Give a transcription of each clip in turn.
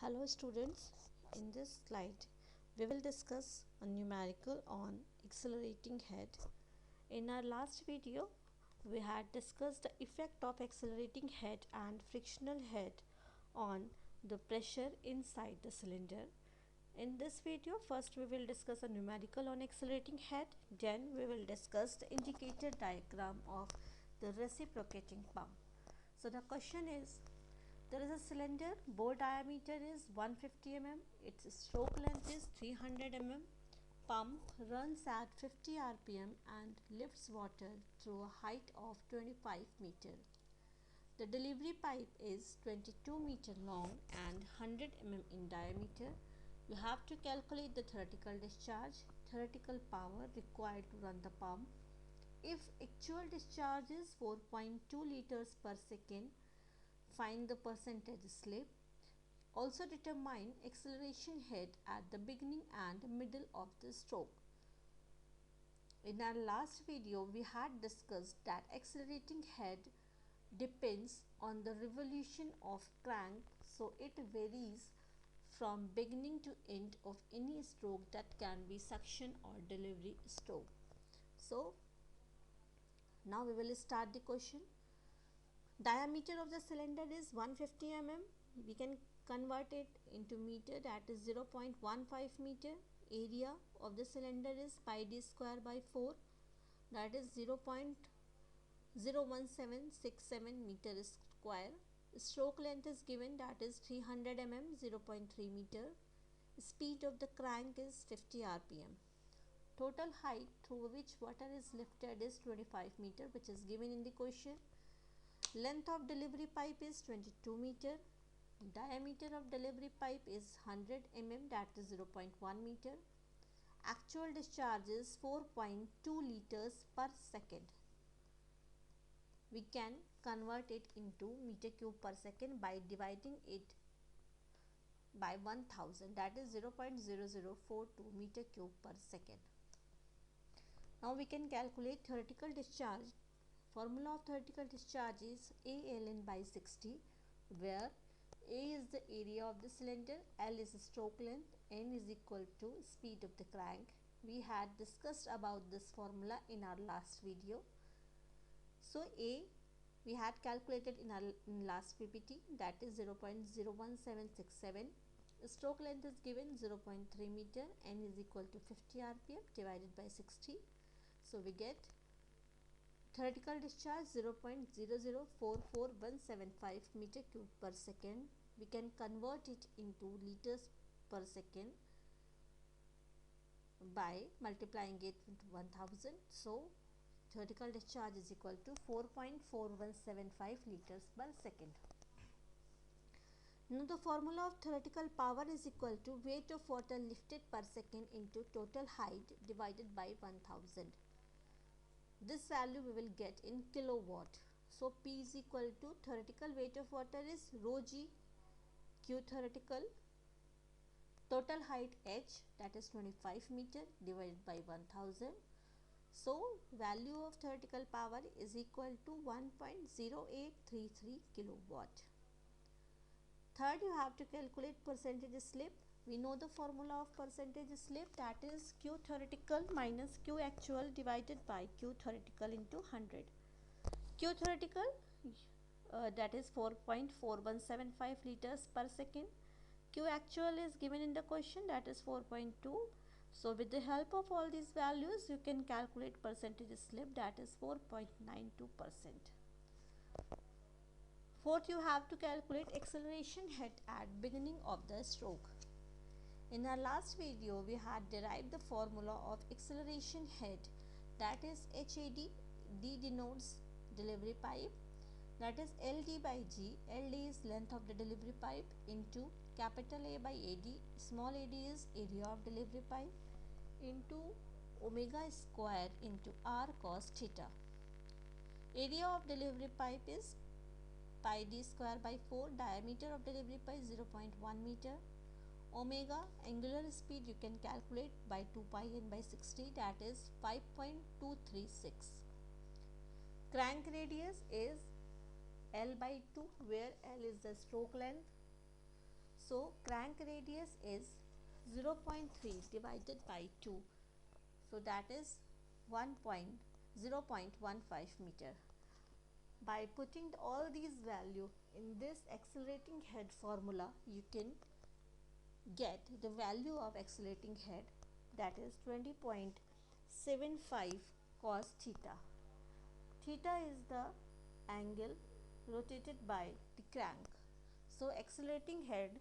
Hello students, in this slide we will discuss a numerical on accelerating head. In our last video we had discussed the effect of accelerating head and frictional head on the pressure inside the cylinder. In this video first we will discuss a numerical on accelerating head, then we will discuss the indicator diagram of the reciprocating pump. So the question is, there is a cylinder, bore diameter is 150 mm, its stroke length is 300 mm, pump runs at 50 rpm and lifts water through a height of 25 meter. The delivery pipe is 22 meter long and 100 mm in diameter. You have to calculate the theoretical discharge, theoretical power required to run the pump. If actual discharge is 4.2 liters per second, find the percentage slip. Also determine acceleration head at the beginning and middle of the stroke. In our last video, we had discussed that accelerating head depends on the revolution of crank, so it varies from beginning to end of any stroke, that can be suction or delivery stroke. So now we will start the question. Diameter of the cylinder is 150 mm. We can convert it into meter, that is 0.15 meter. Area of the cylinder is pi d square by 4, that is 0.01767 meter square. Stroke length is given, that is 300 mm, 0.3 meter. Speed of the crank is 50 rpm. Total height through which water is lifted is 25 meter, which is given in the question. Length of delivery pipe is 22 meter. Diameter of delivery pipe is 100 mm, that is 0.1 meter. Actual discharge is 4.2 liters per second. We can convert it into meter cube per second by dividing it by 1000, that is 0.0042 meter cube per second. Now we can calculate theoretical discharge. Formula of theoretical discharge is A ln by 60, where A is the area of the cylinder, L is the stroke length, N is equal to speed of the crank. We had discussed about this formula in our last video. So A we had calculated in our last PPT, that is 0.01767. Stroke length is given 0.3 meter, N is equal to 50 rpm divided by 60. So we get theoretical discharge 0.0044175 meter cube per second. We can convert it into liters per second by multiplying it with 1000. So theoretical discharge is equal to 4.4175 liters per second. Now the formula of theoretical power is equal to weight of water lifted per second into total height divided by 1000. This value we will get in kilowatt. So P is equal to theoretical weight of water is rho g, Q theoretical, total height h, that is 25 meter, divided by 1000. So value of theoretical power is equal to 1.0833 kilowatt. Third, you have to calculate percentage slip. We know the formula of percentage slip, that is Q theoretical minus Q actual divided by Q theoretical into 100. Q theoretical that is 4.4175 liters per second. Q actual is given in the question, that is 4.2. So with the help of all these values you can calculate percentage slip, that is 4.92%. Fourth, you have to calculate acceleration head at beginning of the stroke. In our last video, we had derived the formula of acceleration head, that is HAD. D denotes delivery pipe, that is LD by G. LD is length of the delivery pipe into capital A by AD. Small ad is area of delivery pipe into omega square into R cos theta. Area of delivery pipe is pi d square by 4. Diameter of delivery pipe 0.1 meter. Omega angular speed you can calculate by 2 pi n by 60, that is 5.236. Crank radius is L by 2, where L is the stroke length. So So crank radius is 0.3 divided by 2. So that is 0.15 meter. By putting all these value in this accelerating head formula, you can get the value of accelerating head, that is 20.75 cos theta. Theta is the angle rotated by the crank. So accelerating head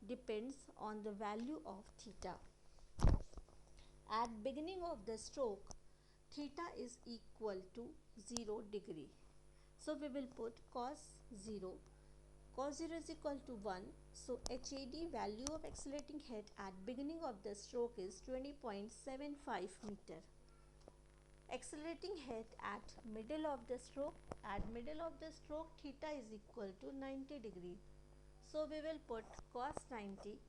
depends on the value of theta. At beginning of the stroke, theta is equal to 0 degree. So we will put cos 0. Cos 0 is equal to 1. So HAD, value of accelerating head at beginning of the stroke, is 20.75 meter. Accelerating head at middle of the stroke. At middle of the stroke, theta is equal to 90 degree. So we will put cos 90.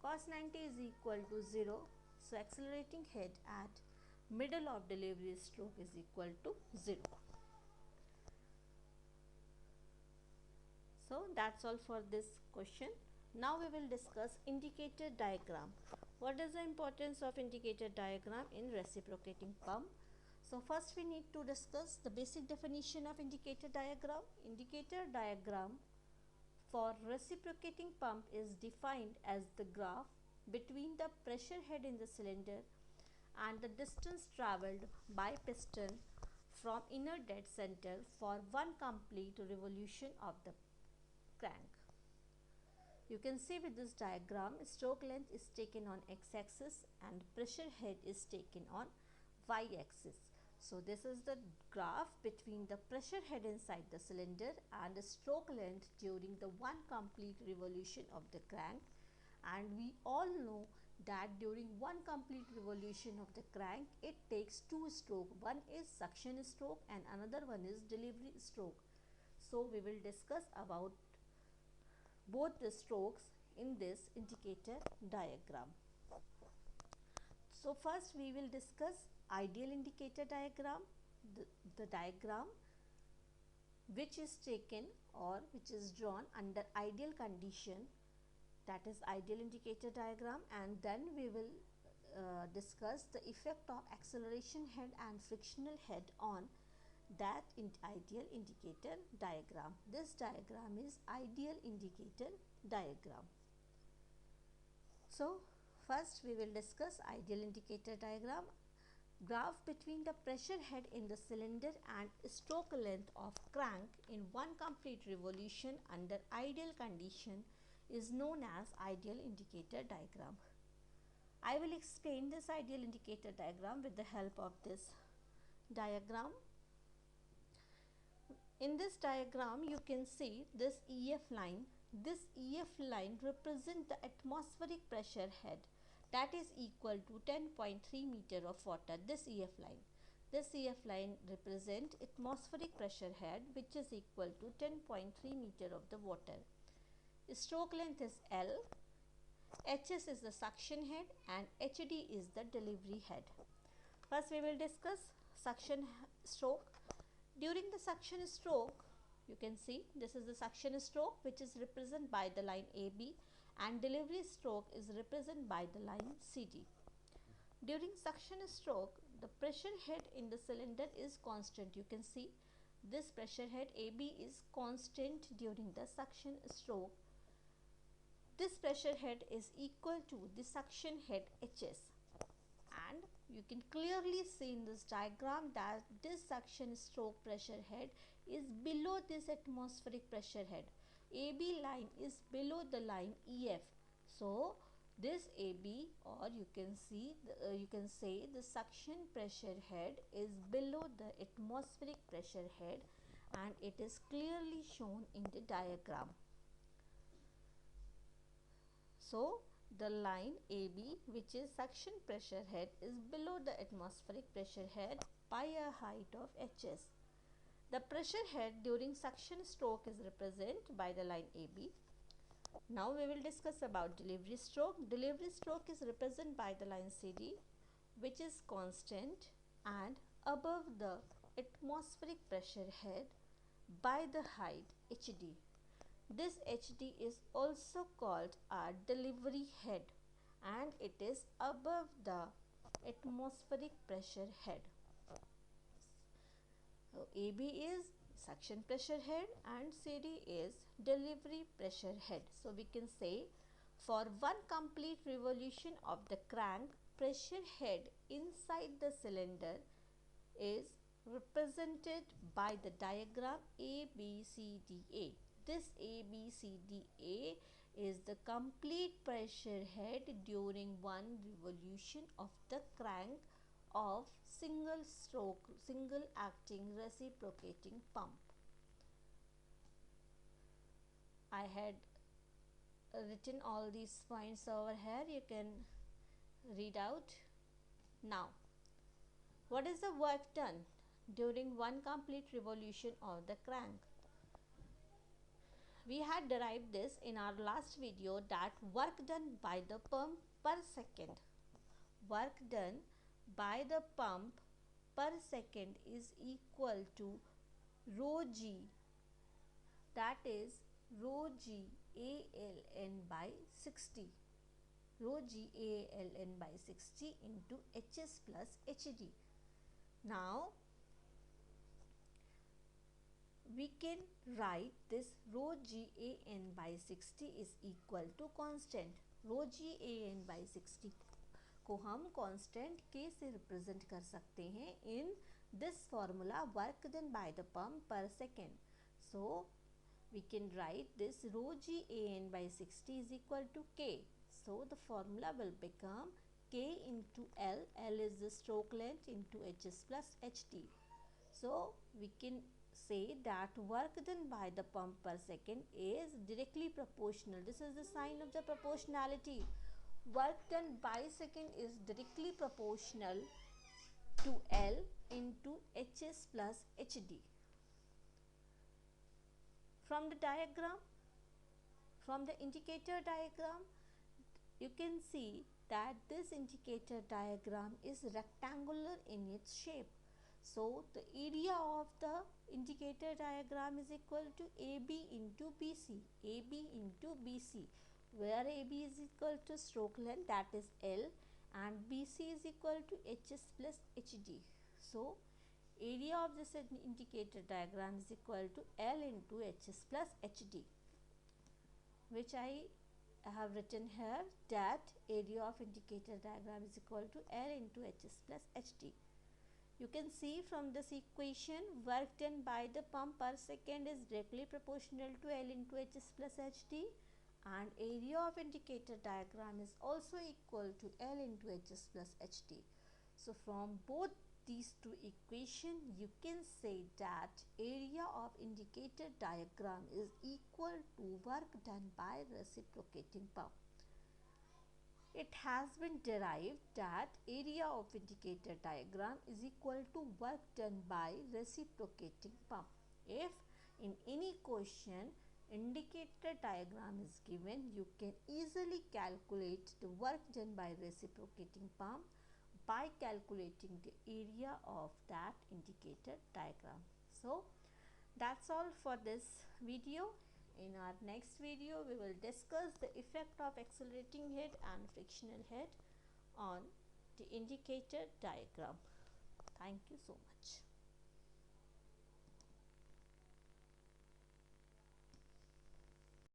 Cos 90 is equal to 0. So accelerating head at middle of delivery stroke is equal to 0. So that's all for this question. Now we will discuss indicator diagram. What is the importance of indicator diagram in reciprocating pump? So first we need to discuss the basic definition of indicator diagram. Indicator diagram for reciprocating pump is defined as the graph between the pressure head in the cylinder and the distance traveled by piston from inner dead center for one complete revolution of the crank. You can see with this diagram, stroke length is taken on x-axis and pressure head is taken on y-axis. So this is the graph between the pressure head inside the cylinder and the stroke length during the one complete revolution of the crank. And we all know that during one complete revolution of the crank, it takes two strokes. One is suction stroke and another one is delivery stroke. So we will discuss about both the strokes in this indicator diagram. So first we will discuss ideal indicator diagram, the diagram which is taken or which is drawn under ideal condition, that is ideal indicator diagram, and then we will discuss the effect of acceleration head and frictional head on that ideal indicator diagram. This diagram is ideal indicator diagram. So first we will discuss ideal indicator diagram. Graph between the pressure head in the cylinder and stroke length of crank in one complete revolution under ideal condition is known as ideal indicator diagram. I will explain this ideal indicator diagram with the help of this diagram. In this diagram you can see this EF line. This EF line represents the atmospheric pressure head, that is equal to 10.3 meter of water. This EF line represents atmospheric pressure head, which is equal to 10.3 meter of the water. Stroke length is L, HS is the suction head and HD is the delivery head. First we will discuss suction stroke. During the suction stroke, you can see this is the suction stroke, which is represented by the line AB, and delivery stroke is represented by the line CD. During suction stroke, the pressure head in the cylinder is constant. You can see this pressure head AB is constant during the suction stroke. This pressure head is equal to the suction head HS, and you can clearly see in this diagram that this suction stroke pressure head is below this atmospheric pressure head. AB line is below the line EF. So this AB, or you can say the suction pressure head is below the atmospheric pressure head, and it is clearly shown in the diagram. So the line AB, which is suction pressure head, is below the atmospheric pressure head by a height of HS. The pressure head during suction stroke is represented by the line AB. Now we will discuss about delivery stroke. Delivery stroke is represented by the line CD, which is constant and above the atmospheric pressure head by the height HD. This HD is also called a delivery head and it is above the atmospheric pressure head. So AB is suction pressure head and CD is delivery pressure head. So we can say for one complete revolution of the crank, pressure head inside the cylinder is represented by the diagram ABCDA. This ABCDA is the complete pressure head during one revolution of the crank of single stroke, single acting reciprocating pump. I had written all these points over here, you can read out. Now, what is the work done during one complete revolution of the crank? We had derived this in our last video that work done by the pump per second. Work done by the pump per second is equal to rho g, that is rho g ALN by 60. Rho g ALN by 60 into HS plus HD. Now, we can write this rho GAN by 60 is equal to constant. Rho GAN by 60 को हम constant K से represent कर सकते हैं in this formula work done by the pump per second. So, we can write this rho GAN by 60 is equal to K. So, the formula will become K into L. L is the stroke length into HS plus HD. So, we can say that work done by the pump per second is directly proportional. This is the sign of the proportionality. Work done by second is directly proportional to L into HS plus HD. From the diagram, from the indicator diagram, you can see that this indicator diagram is rectangular in its shape. So, the area of the indicator diagram is equal to AB into BC, AB into BC, where AB is equal to stroke length, that is L, and BC is equal to HS plus HD. So, area of this indicator diagram is equal to L into HS plus HD, which I have written here that area of indicator diagram is equal to L into HS plus HD. You can see from this equation work done by the pump per second is directly proportional to L into HS plus HD, and area of indicator diagram is also equal to L into HS plus HD. So, from both these two equations you can say that area of indicator diagram is equal to work done by reciprocating pump. It has been derived that area of indicator diagram is equal to work done by reciprocating pump. If in any question indicator diagram is given, you can easily calculate the work done by reciprocating pump by calculating the area of that indicator diagram. So, that's all for this video. In our next video, we will discuss the effect of accelerating head and frictional head on the indicator diagram. Thank you so much.